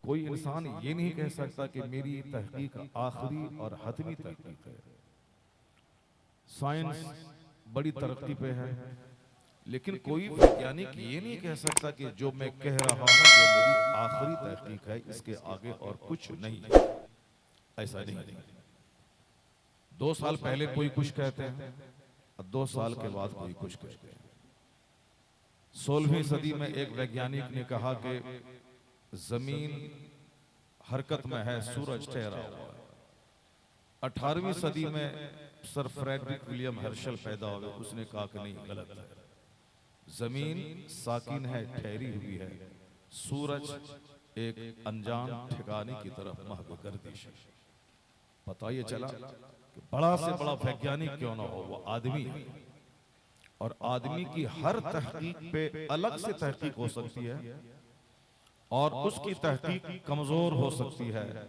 कोई इंसान ये नहीं कह सकता कि मेरी तहकीक आखिरी और हतमी तहकीक है। साइंस बड़ी तरक्की पे है, लेकिन कोई वैज्ञानिक ये नहीं कह सकता कि जो मैं कह रहा हूं वो मेरी आखिरी तहकीक है, इसके आगे और कुछ नहीं। ऐसा नहीं। 2 साल पहले कोई कुछ कहते हैं और 2 साल के बाद कोई कुछ कहते हैं। 16वीं सदी में एक वैज्ञानिक ने कहा कि जमीन हरकत में है, सूरज ठहरा हुआ है। 18वीं सदी में सर फ्रेडरिक विलियम हर्शल पैदा हुए, उसने कहा कि नहीं, गलत है, जमीन साकिन है, ठहरी हुई है, सूरज एक अनजान ठिकाने की तरफ महव गर्दिश है। पता ये चला कि बड़ा से बड़ा वैज्ञानिक क्यों ना हो, वो आदमी है, और आदमी की हर तहकीक पे अलग से तहकीक हो सकती है और उसकी तहकीक कमजोर हो सकती है,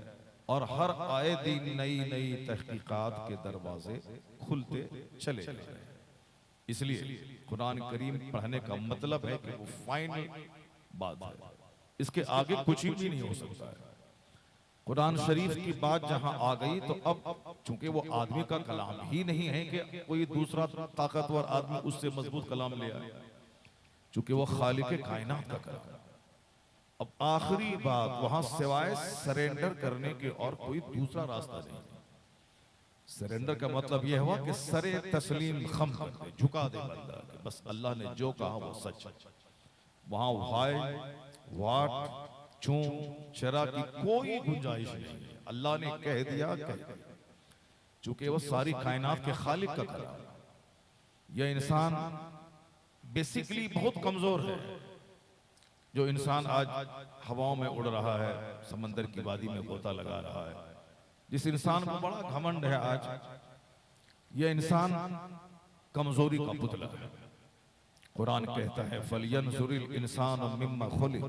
और हर आए दिन नई नई तहकीकात के दरवाजे खुलते चले जा रहे हैं। इसलिए कुरान करीम पढ़ने का मतलब है कि वो फाइनल बात है, इसके आगे कुछ भी नहीं हो सकता है। कुरान शरीफ की बात जहां आ गई तो अब चूंकि वो आदमी का कलाम ही नहीं है कि कोई दूसरा ताकतवर आदमी उससे मजबूत कलाम ले आए, चूंकि वो खालिक कायनात का कलाम। अब आखिरी बात वहां सिवाय सरेंडर करने के और कोई दूसरा रास्ता नहीं। सरेंडर का मतलब यह हुआ कि सरे तस्लीम खम कर दे, झुका दे बंदा, बस अल्लाह ने जो कहा वो सच है। वहां वाई वाट चूं चरा की कोई गुंजाइश नहीं है। अल्लाह ने कह दिया, चूंकि वो सारी कायनात के खालिक का कलाम। यह इंसान बेसिकली बहुत कमजोर है। जो इंसान आज हवाओं में उड़ रहा है, समंदर की वादी में गोता लगा रहा है, जिस इंसान को बड़ा घमंड है आज, यह इंसान कमजोरी का पुतला है। कुरान कहता है फलियंजुरिल इंसान मिम्मा खुलिक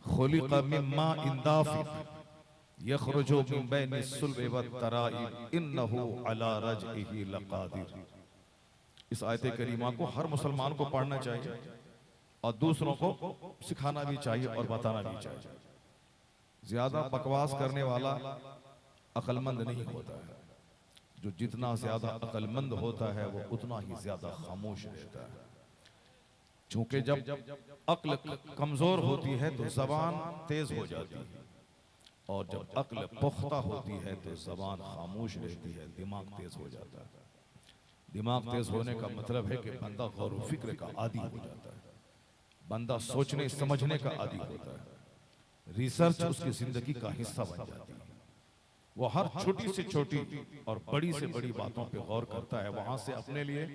खुलिक मिम्मा इंदाफिक यखरुजु मिन बैनि सुल्बि वत्तराइब इन्नहु अला रजइही लकादिर। इस आयत करीमा को हर मुसलमान को पढ़ना चाहिए और दूसरों को सिखाना भी चाहिए और बताना भी चाहिए। ज्यादा बकवास करने वाला अक्लमंद नहीं होता है, जो जितना ज्यादा अक्लमंद होता है वो उतना ही ज्यादा खामोश रहता है। चूंकि जब अक्ल कमजोर होती है तो जबान तेज हो जाती है, और जब अक्ल पुख्ता होती है तो जबान खामोश रहती है, दिमाग तेज हो जाता है। दिमाग तेज होने का मतलब है कि बंदा गौर व फिक्र का आदी हो जाता है, बंदा सोचने समझने का आदी होता है, रिसर्च उसकी जिंदगी का हिस्सा बन जाती है। वो हर छोटी से छोटी और बड़ी से बड़ी बातों पे गौर करता है, वहां से अपने लिए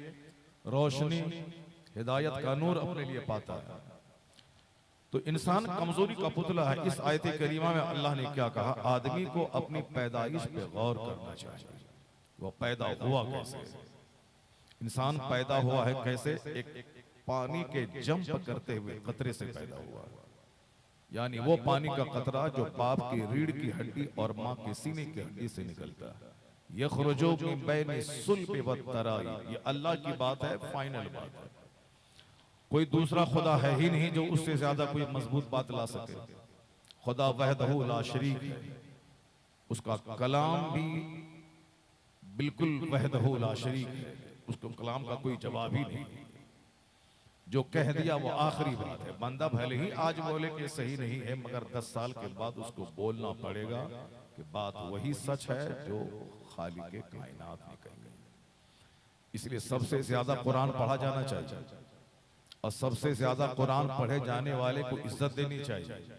रोशनी हिदायत का नूर अपने लिए पाता है। तो इंसान कमजोरी का पुतला है। इस आयत करीमा में अल्लाह ने क्या कहा, आदमी को अपनी पैदाइश पे गौर करना चाहिए। वो पैदा हुआ कैसे, इंसान पैदा हुआ है कैसे, एक पानी के जंप करते हुए कतरे से पैदा हुआ, यानी वो पानी का कतरा जो बाप की रीढ़ की हड्डी और माँ के सीने की हड्डी से निकलता है। यखरुजु मिन बैनि सुल्बि वत्तराइब, ये अल्लाह की बात है, फाइनल बात है। कोई दूसरा खुदा है ही नहीं जो उससे ज्यादा कोई मजबूत बात ला सके। खुदा वहदहू ला शरीक है, उसका कलाम भी बिल्कुल वहदहू ला शरीक है, उसको कलाम का कोई जवाब ही नहीं। जो कह दिया वो आखिरी बात है। बंदा भले ही आज बोले कि सही नहीं है, मगर 10 साल के बाद उसको बोलना पड़ेगा कि बात वही सच है जो खालिक कायनात ने कही। इसलिए सबसे ज्यादा कुरान पढ़ा जाना चाहिए, और सबसे ज्यादा कुरान पढ़े जाने वाले को इज्जत देनी चाहिए।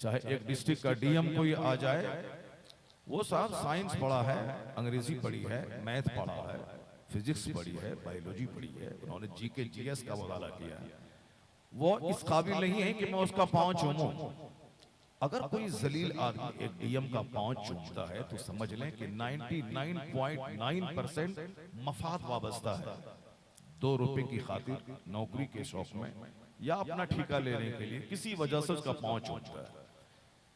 चाहे एक डिस्ट्रिक्ट का डीएम कोई आ जाए, वो साहब साइंस पढ़ा है, अंग्रेजी पढ़ी है, मैथ पढ़ा है, फिजिक्स पढ़ी है, बायोलॉजी पढ़ी है, उन्होंने जीके जीएस का मुताला किया है, वो इस काबिल नहीं है कि मैं उसका पांव चूमूं। अगर कोई जलील आदमी एक डीएम का पांव चूमता है तो समझ लें कि 99.9% मफाद वाबस्ता है। 2 रुपए की खातिर नौकरी के शौक में या अपना ठेका लेने के लिए किसी वजह से उसका पांव चूमता है।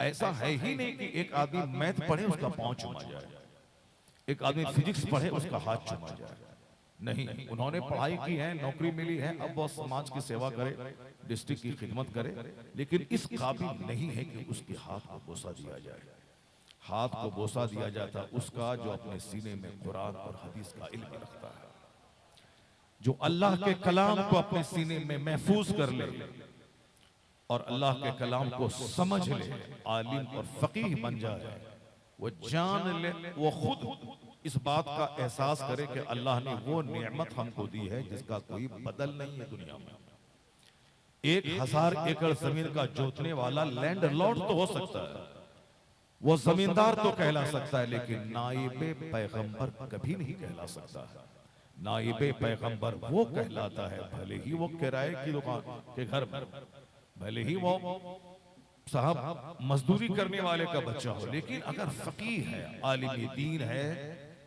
ऐसा है ही नहीं कि एक आदमी मैथ पढ़े उसका पांव चूमा जाए, एक आदमी फिजिक्स पढ़े उसका हाथ चूमा जाए। नहीं, उन्होंने पढ़ाई की है, नौकरी मिली है, अब वो समाज की सेवा करे, डिस्ट्रिक्ट की खिदमत करे, लेकिन इस काबिल नहीं है कि उसके हाथ को बोसा दिया जाए। हाथ को बोसा दिया जाता उसका जो अपने सीने में कुरान और हदीस का इल्म रखता है, जो अल्लाह के कलाम को अपने सीने में महफूज कर ले और अल्लाह के कलाम को समझ ले, आलिम और फकीह बन जाए, वो जान ले, वो खुद इस बात का एहसास करे कि अल्लाह ने वो नेमत हमको दी है जिसका कोई बदल नहीं है दुनिया में। 1000 एकड़ जमीन का जोतने वाला लैंड लॉर्ड तो हो सकता है, वो जमींदार तो कहला सकता है, लेकिन नाइबे पैगंबर कभी नहीं कहला सकता है। नाइबे पैगंबर वो कहलाता है, भले ही वो किराए की दुकान के घर में, भले ही वो साहब मजदूरी करने वाले का बच्चा हो, लेकिन अगर फकीह है, आलिम दीन है,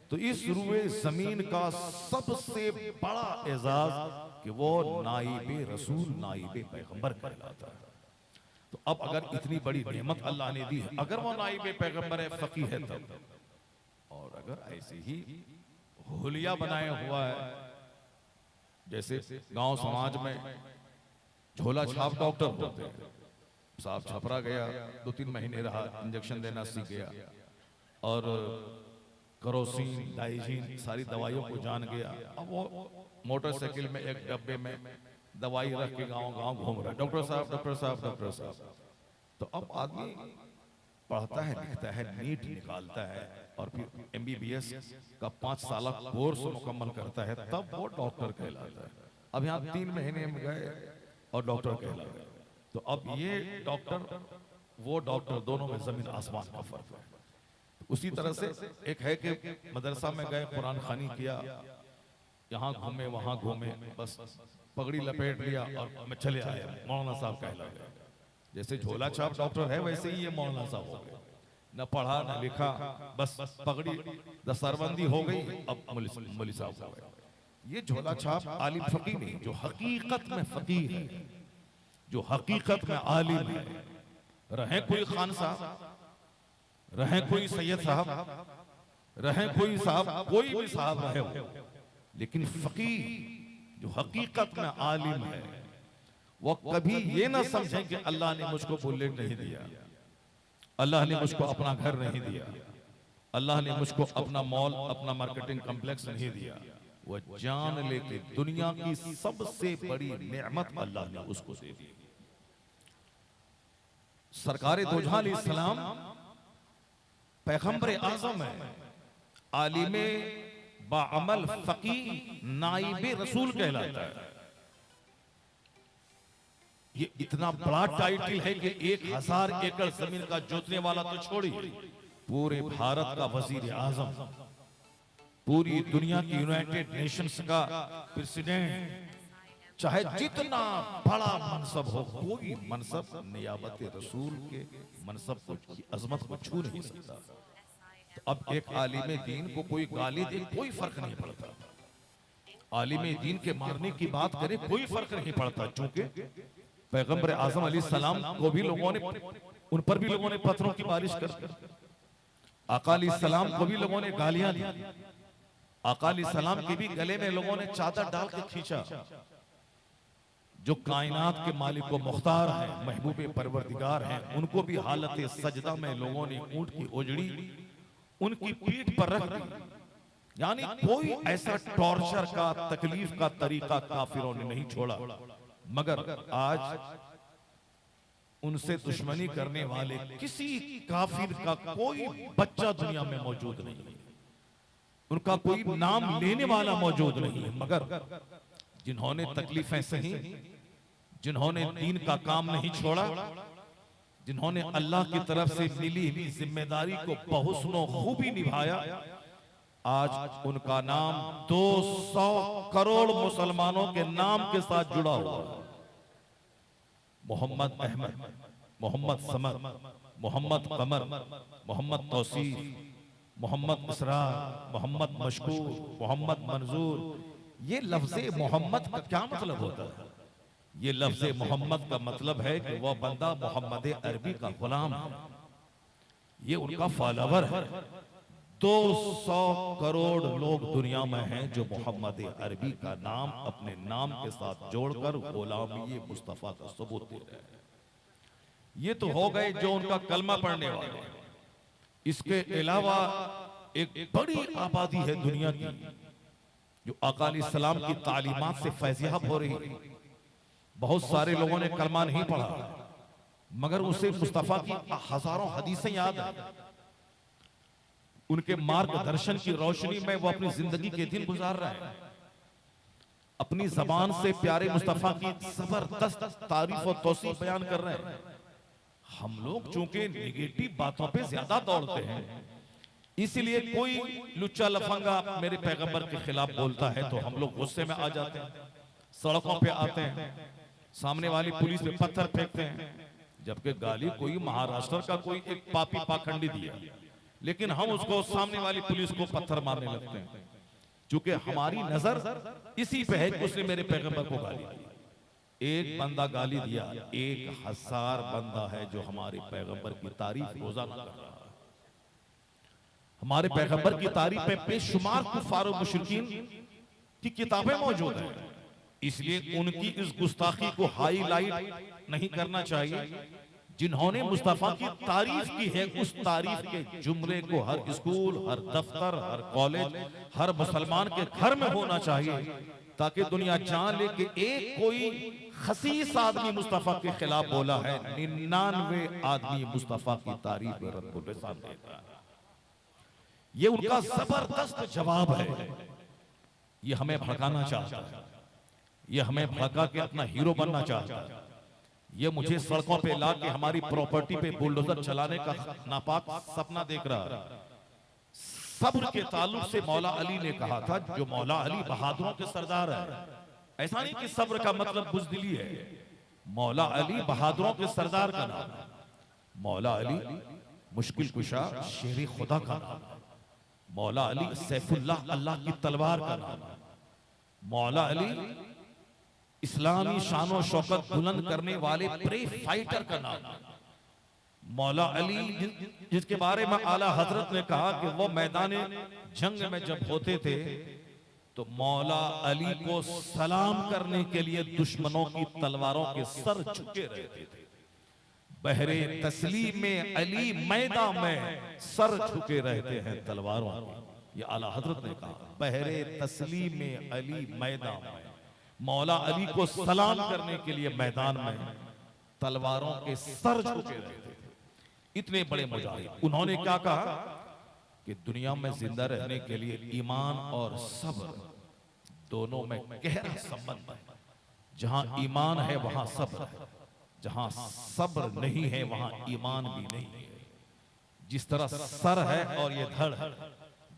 तो इस रुए जमीन का सबसे बड़ा एजाज कि वो नाइबे रसूल, नाइबे पैगंबर कहलाता है। तो अब अगर इतनी बड़ी नेमत अल्लाह ने दी है, अगर वो नाइबे पैगंबर है, फकीह है तब, और अगर ऐसे ही हुलिया बनाया हुआ है, जैसे गांव समाज में झोला छाप डॉक्टर होते हैं, साहब छपरा गया, 2-3 महीने रहा, इंजेक्शन देना सीख गया, और करोसिन, डाइजीन सारी दवाइयों को जान गया। अब वो मोटरसाइकिल में एक डब्बे में दवाई रख के गांव गांव घूम रहा है, डॉक्टर साहब, डॉक्टर साहब, डॉक्टर साहब। तो अब आदमी पढ़ता है, लिखता है, नीट निकालता है, और फिर MBBS का 5 साल कोर्स मुकम्मल करता है, तब वो डॉक्टर कहलाता है। अब यहाँ 3 महीने में गए और डॉक्टर कहला गए। तो अब ये डॉक्टर, वो डॉक्टर, दोनों में जमीन आसमान का फर्क है। उसी तरह से एक है कि मदरसा में गए, कुरान खानी किया, यहाँ घूमे वहां घूमे, बस पगड़ी लपेट लिया और मैं चले आया, मौलाना साहब कहला गए। जैसे झोला छाप डॉक्टर है, वैसे ही ये मौलाना साहब हो गए, न पढ़ा न लिखा, बस पगड़ी दस्तरबंदी हो गई, अब मौलवी साहब हो गए। ये झोला छाप आलिम फकीह नहीं, जो हकीकत में फकीह है, जो हकीकत में आलिम है, रहे कोई खान साहब, रहे कोई सैयद साहब, रहे कोई साहब, कोई भी साहब रहे हो, लेकिन फकीह जो हकीकत में आलिम है, वो कभी ये ना समझे कि अल्लाह ने मुझको बुलेट नहीं दिया, अल्लाह ने मुझको अपना घर नहीं दिया, अल्लाह ने मुझको अपना मॉल, अपना मार्केटिंग कॉम्प्लेक्स नहीं दिया। वो जान ले कि दुनिया की सबसे बड़ी नेमत अल्लाह ने उसको दे दी। सरकारे दो जहां अलैहिस्सलाम पैगंबर आजम है, आलिमे बाअमल फकीह, नाइबे रसूल कहलाता है। ये इतना बड़ा टाइटल है कि 1000 एकड़ जमीन का जोतने वाला तो छोड़िए, पूरे भारत का वजीर आजम, पूरी दुनिया की यूनाइटेड नेशंस का प्रेसिडेंट, चाहे जितना बड़ा मनसब हो, कोई मनसब नियाबत रसूल के मनसब को, अजमत को छू नहीं सकता। तो अब एक आलिम दीन को कोई गाली दे, कोई फर्क नहीं पड़ता, आलिम दीन के मारने की बात करे, कोई फर्क नहीं पड़ता, चूंकि पैगंबर आजम अलैहिस्सलाम को भी लोगों ने, उन पर भी लोगों ने पत्थरों की बारिश कर, आका अलैहिस्सलाम को भी लोगों ने गालियां दी, आका अलैहिस्सलाम के भी गले में लोगों ने चादर डाल के खींचा। जो कायनात के मालिक व मुख्तार हैं, महबूबे परवरदिगार हैं, उनको भी हालत सजदा में लोगों ने ऊंट की ओजड़ी उनकी पीठ पर रख दी। यानी कोई ऐसा टॉर्चर का, तकलीफ का तरीका काफिरों ने नहीं छोड़ा, मगर आज उनसे दुश्मनी करने वाले किसी काफिर का कोई बच्चा दुनिया में मौजूद नहीं है, उनका कोई नाम लेने वाला मौजूद नहीं है, मगर जिन्होंने तकलीफें सही, जिन्होंने दीन का काम नहीं छोड़ा, जिन्होंने अल्लाह की तरफ से मिली हुई जिम्मेदारी को बहुस्नो खूबी निभाया, आज उनका नाम 200 करोड़ मुसलमानों के नाम के साथ जुड़ा हुआ है। मोहम्मद अहमद, मोहम्मद समद, मोहम्मद कमर, मोहम्मद तौसीफ, मोहम्मद इसरार, मोहम्मद मशकूर, मोहम्मद मंजूर। ये लफ्ज़े मोहम्मद का क्या मतलब होता है? ये लफ्ज़े मोहम्मद का मतलब है कि वह बंदा मोहम्मद अरबी का गुलाम है, ये उनका फॉलोवर है। 200 करोड़ लोग दुनिया में हैं जो मोहम्मद अरबी का नाम अपने नाम के साथ जोड़कर गुलामी मुस्तफा का सबूत दे रहे हैं। ये तो हो गए जो उनका कलमा पढ़ने वाले। इसके अलावा एक बड़ी आबादी है दुनिया की जो आका अलैहिस्सलाम की तालीमात से फैज़याब हो रही है। बहुत सारे लोगों ने कलमा नहीं पढ़ा मगर उसे मुस्तफा की हजारों हदीसें याद है। उनके मार्गदर्शन की रोशनी में वो अपनी जिंदगी के दिन गुजार रहे हैं। अपनी जबान से प्यारे मुस्तफा की जबरदस्त तारीफ और तौसीफ बयान कर रहे हैं। हम लोग चूंकि नेगेटिव बातों पे ज्यादा दौड़ते हैं, इसलिए कोई लुच्चा लफंगा मेरे पैगंबर के खिलाफ बोलता है तो हम लोग गुस्से में आ जाते हैं, सड़कों पे आते हैं, सामने वाली पुलिस पे पत्थर फेंकते हैं। जबकि गाली कोई महाराष्ट्र का कोई एक पापी पाखंडी दिया, लेकिन हम उसको सामने वाली पुलिस को पत्थर मारने लगते हैं, क्योंकि हमारी नजर इसी पे है कि उसने मेरे पैगंबर को गाली दी। एक बंदा गाली दिया, 1000 बंदा है जो हमारे पैगंबर की तारीफ रोजाना कर रहा है। हमारे पैगंबर की तारीफ में बेशुमार कुफार और मुशरिकीन की किताबें मौजूद हैं। इसलिए उनकी इस गुस्ताखी को हाईलाइट नहीं करना चाहिए। जिन्होंने मुस्तफा की तारीफ की है, उस तारीफ के जुमले को हर स्कूल, हर दफ्तर, हर कॉलेज, हर मुसलमान के घर में होना चाहिए, ताकि दुनिया जान ले कि एक कोई खसीस आदमी मुस्तफा के खिलाफ बोला है, 99 आदमी मुस्तफा की तारीफ में रद्दुल लिसान देता है। ये उनका जबरदस्त जवाब है। ये हमें भड़काना चाहता है, ये हमें भड़का के अपना हीरो बनना चाहता है। ये मुझे सड़कों पे ला के हमारी प्रॉपर्टी पे बुलडोजर चलाने का नापाक सपना देख रहा है। सब्र के ताल्लुक से मौला अली ने कहा था, जो मौला अली बहादुरों के सरदार है। ऐसा नहीं कि सब्र का मतलब बुज़दिली है। मौला अली बहादुरों के सरदार का नाम है। मौला अली मुश्किल कुशा शेर खुदा का नाम है। मौला अली सैफुल्लाह अल्लाह की तलवार का नाम है। मौला अली इस्लामी शानो शौकत बुलंद करने वाले प्रे फाइटर का नाम है। मौला अली जिसके बारे में आला हजरत ने कहा कि वो मैदान जंग में जब होते थे तो मौला अली को सलाम करने के लिए दुश्मनों की तलवारों के सर झुके रहते थे। बहरे तस्लीम में अली मैदान में सर झुके रहते हैं तलवारों के। ये आला हजरत ने कहा, बहरे तस्लीम में अली मैदान में, मौला अली को सलाम करने के लिए मैदान में तलवारों के सर झुके रहते थे। इतने बड़े मुजाहिद। उन्होंने क्या कहा कि दुनिया में जिंदा रहने के लिए ईमान और सब्र दोनों में गहरा संबंध है। जहां ईमान है वहां सब्र है, जहां सब्र नहीं है वहां ईमान भी नहीं है। जिस तरह सर है और ये धड़ है,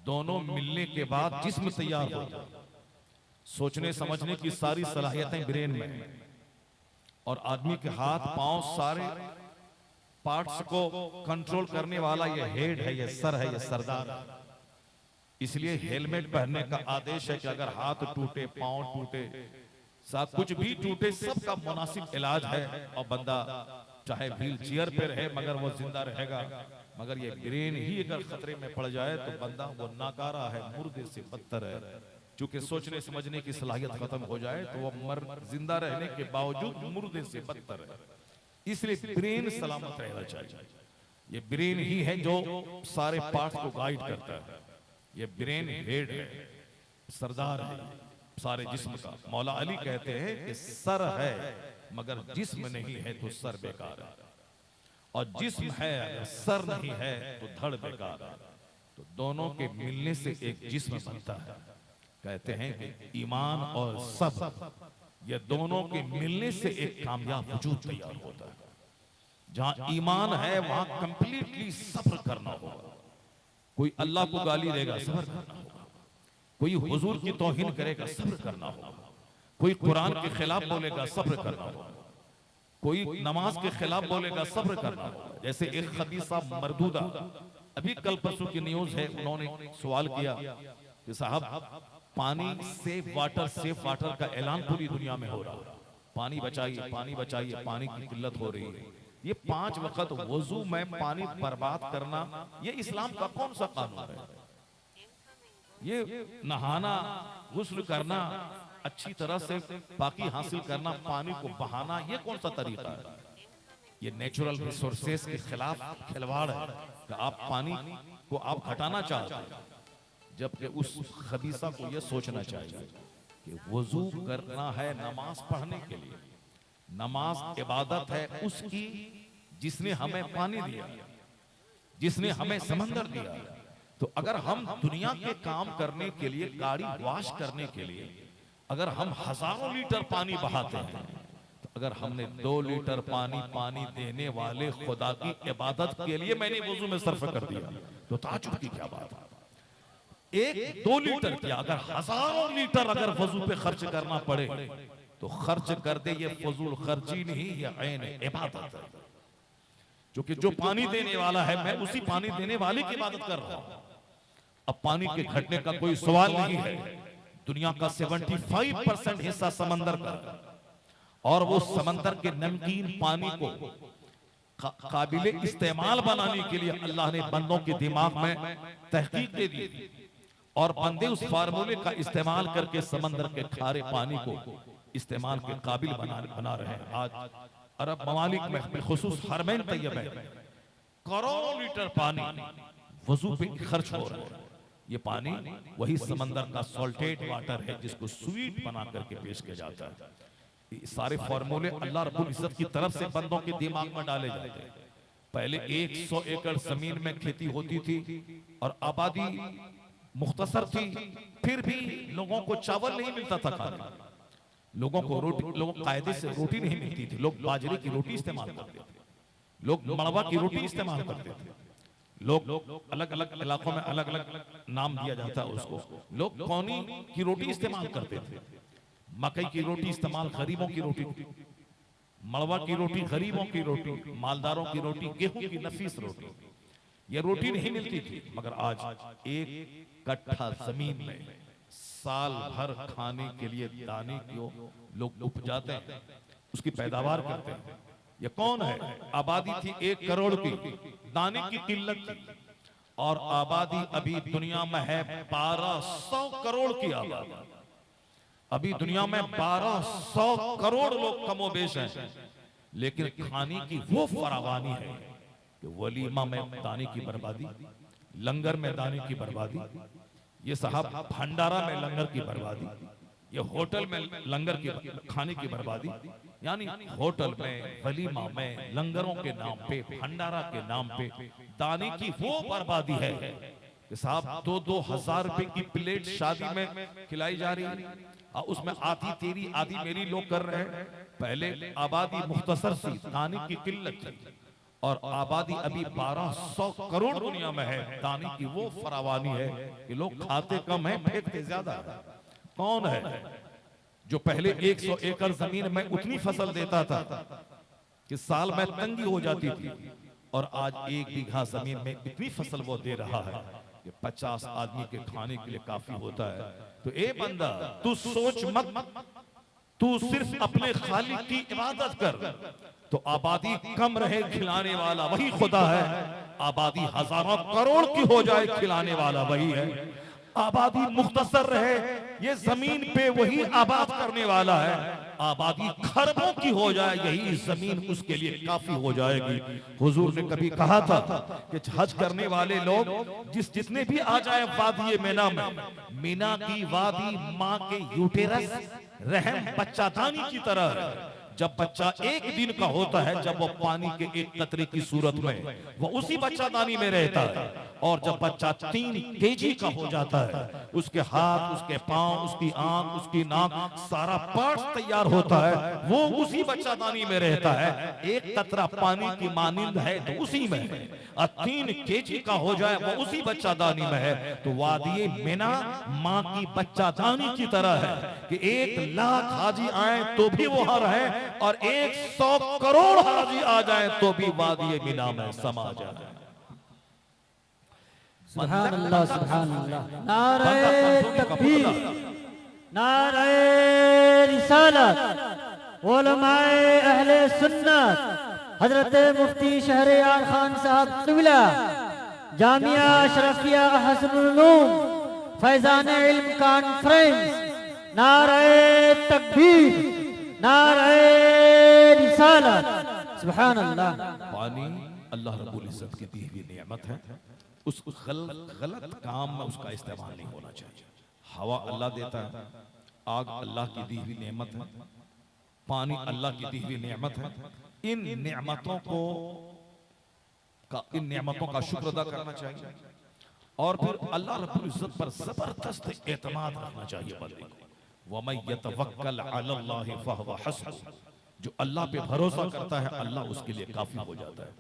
दोनों मिलने के बाद जिस्म तैयार हो जाए। सोचने समझने की सारी सलाहियतें ब्रेन में हैं, और आदमी के हाथ पांव सारे पार्ट्स को कंट्रोल करने वाला ये हेड है, ये सर है, ये सरदार है। इसलिए हेलमेट पहनने का आदेश है कि अगर हाथ टूटे, पांव टूटे, कुछ भी टूटे, सबका मुनासिब इलाज है। और बंदा चाहे व्हील चेयर पे रहे मगर वो जिंदा रहेगा। मगर ये ब्रेन ही अगर खतरे में पड़ जाए तो बंदा वो नाकारा है, मुर्दे से बदतर है। चूंकि सोचने समझने की सलाहियत खत्म हो जाए तो वो जिंदा रहने के बावजूद मुर्दे से बदतर है। इसलिए ब्रेन सलामत रहना चाहिए। ये ब्रेन ही है जो सारे पार्ट्स को गाइड करता है। ये ब्रेन हेड है, सरदार है सारे जिस्म का। मौला अली कहते हैं कि सर है मगर जिस्म नहीं है तो सर बेकार है, और जिस्म है अगर सर नहीं है तो धड़ बेकार है। तो दोनों के मिलने से एक जिस्म बनता है। कहते हैं कि ईमान और सब्र, ये दोनों के मिलने से एक कामयाब वजूद तैयार होता है। जहां ईमान है वहां कंप्लीटली सब्र करना होगा। कोई अल्लाह को गाली देगा, सब्र करना होगा। कोई हुजूर की तौहीन करेगा, सब्र करना होगा। कोई कुरान के खिलाफ बोलेगा, सब्र करना होगा। कोई नमाज के खिलाफ बोलेगा, सब्र करना होगा। जैसे एक खबीसा मरदूदा, अभी कल परसों की न्यूज है, उन्होंने सवाल किया कि साहब पानी सेफ वाटर का ऐलान पूरी दुनिया में हो रहा है, पानी बचाइए, पानी बचाइए, पानी की किल्लत हो रही है। ये 5 वक्त वजू में पानी बर्बाद करना, ये इस्लाम का कौन सा कानून है? ये नहाना, गुस्ल करना, अच्छी तरह से पाकी हासिल करना, पानी को बहाना, ये कौन सा तरीका है? ये नेचुरल रिसोर्सेस के खिलाफ खिलवाड़ है कि आप पानी को आप घटाना चाहते हैं, जबकि उस खबीसा को यह सोचना चाहिए कि वजू करना है नमाज पढ़ने के लिए। नमाज इबादत है उसकी जिसने हमें पानी दिया, जिसने हमें समंदर दिया। तो अगर हम दुनिया के काम करने के लिए, गाड़ी वॉश करने के लिए अगर हम हजारों लीटर पानी बहाते हैं, तो अगर हमने 2 लीटर पानी देने वाले खुदा की इबादत के लिए मैंने वजू में सर्फ कर दिया, तो ताज्जुब की क्या बात है। 1-2 लीटर क्या, अगर हजारों लीटर अगर वजू पे खर्च करना पड़े तो खर्च कर दे। ये फजूल खर्ची नहीं, ये ऐन इबादत है। क्योंकि जो पानी देने वाला है, मैं उसी पानी देने वाले की इबादत कर रहा हूं। अब पानी के घटने का कोई सवाल नहीं है। दुनिया का 75% हिस्सा समंदर का, और वो समंदर के नमकीन पानी को काबिले इस्तेमाल बनाने के लिए अल्लाह ने बंदों के दिमाग में तहकीक दे दी, और बंदे उस फार्मूले का इस्तेमाल करके समंदर के खारे पानी को इस्तेमाल के काबिल बना रहे हैं। आज अरब ममालिक में बिलखुसूस हरमैन तैयब है, करोड़ों लीटर पानी वजू पे खर्च हो रहा है। ये पानी वही समंदर का सॉल्टेड वाटर है जिसको स्वीट बना करके पेश किया जाता है। ये सारे फार्मूले अल्लाह रब्बुल इज्जत की तरफ से बंदों के दिमाग में डाले जाते हैं। पहले 100 एकड़ जमीन में खेती होती थी और आबादी मुख्तसर थी, फिर भी लोगों को चावल नहीं मिलता था खाने, लोगों को रोटी, लोगों कायदे से रोटी नहीं मिलती थी। लोग बाजरे की रोटी इस्तेमाल करते थे, लोग मड़वा की रोटी इस्तेमाल करते थे, लोग अलग अलग इलाकों में अलग अलग नाम दिया जाता है उसको। लोग कौनी की रोटी इस्तेमाल करते थे, मकई की रोटी इस्तेमाल, गरीबों की रोटी, मड़वा की रोटी गरीबों की रोटी, मालदारों की रोटी, गेहूं की नफीस रोटी, ये रोटी नहीं मिलती थी। मगर आज 1 कट्ठा जमीन में साल भर खाने के लिए दाने को लोग उपजाते हैं, उसकी पैदावार करते हैं। ये कौन है? आबादी थी 1 करोड़ की, दाने की किल्लत थी, और आबादी अभी दुनिया में है 1200 करोड़ की आबादी। अभी दुनिया में 1200 करोड़ लोग कमोबेश हैं, लेकिन खाने की वो फरावानी है कि वलीमा में दाने की बर्बादी, लंगर में दाने की बर्बादी, ये साहब भंडारा में लंगर की बर्बादी, ये होटल में लंगर की खाने की बर्बादी। यानी होटल में, वलीमा में, लंगरों के नाम पे, भंडारा के नाम पे दाने की वो बर्बादी है कि साहब 2-2 हजार रुपए की प्लेट शादी में खिलाई जा रही है, और उसमें आधी तेरी आधी मेरी लोग कर रहे हैं। पहले आबादी मुख्तसर सी, दाने की किल्लत थी, और आबादी अभी 1200 करोड़ दुनिया में है, दाने की वो फरावानी है कि लोग खाते कम है, फेंकते ज्यादा है। कौन है जो पहले 100 एकड़ जमीन में उतनी फसल देता था कि साल में तंगी हो जाती थी, और आज 1 बीघा जमीन में इतनी फसल वो दे रहा है कि 50 आदमी के खाने के लिए काफी होता है। तो ए बंदा, तू सोच मत, तू सिर्फ अपने खालिक की इबादत कर, तो आबादी कम रहे, खिलाने वाला वही खुदा है। आबादी हजारों करोड़ की हो जाए, खिलाने वाला वही है। आबादी मुख्तसर रहे, ये जमीन पे वही आबाद करने वाला है। आबादी खरबों की हो जाए, यही जमीन उसके लिए काफी हो जाएगी। हुजूर ने कभी कहा था कि हज करने वाले लोग जितने भी आ जाए वादी मीना में, मीना की वादी माँ के यूटेरस रहम बच्चादानी की तरह है। जब बच्चा 1 दिन का होता है, जब वो पानी के 1 कतरे की सूरत में वो उसी बच्चादानी में रहता है, और जब बच्चा 3 केजी का हो जाता है, उसके हाथ, उसके पांव, उसकी आंख, उसकी नाक, सारा पार्ट तैयार होता है, वो उसी बच्चादानी में रहता है। 1 कतरा पानी की मानिंद है तो उसी में है, और 3 केजी का हो जाए वो उसी बच्चादानी में है। तो वादी मीना माँ की बच्चादानी की तरह है कि 1 लाख हाजी आए तो भी वो वहां रहे, और 100 करोड़ हाजी आ जाए तो भी वादी मीना में समा जाए। सुभान अल्लाह, सुभान अल्लाह। नारे तकबीर, नारे रिसालत। उलमाए अहले सुन्नत हजरत मुफ्ती शहरयार खान साहब क़िबला, जामिया अशरफिया हसनुल उलूम फैजान इल्म कॉन्फ्रेंस, नारे तकबीर, नारे रिसालत, सुभान अल्लाह। पानी अल्लाह रब्बुल इज्जत की दी हुई नेमत है, उस गलत काम में उसका इस्तेमाल नहीं होना चाहिए। हवा अल्लाह देता है, आग अल्लाह की दी हुई नेमत है, पानी अल्लाह की दी हुई नेमत है। इन नेमतों का शुक्र अदा करना चाहिए और फिर अल्लाह रब्बुल इज्जत पर जबरदस्त एतमाद रखना चाहिए बंदे को। वमन यतवक्कल अलल्लाहि फहुव हस्बुह, जो अल्लाह पे भरोसा करता है अल्लाह उसके लिए काफी हो जाता है।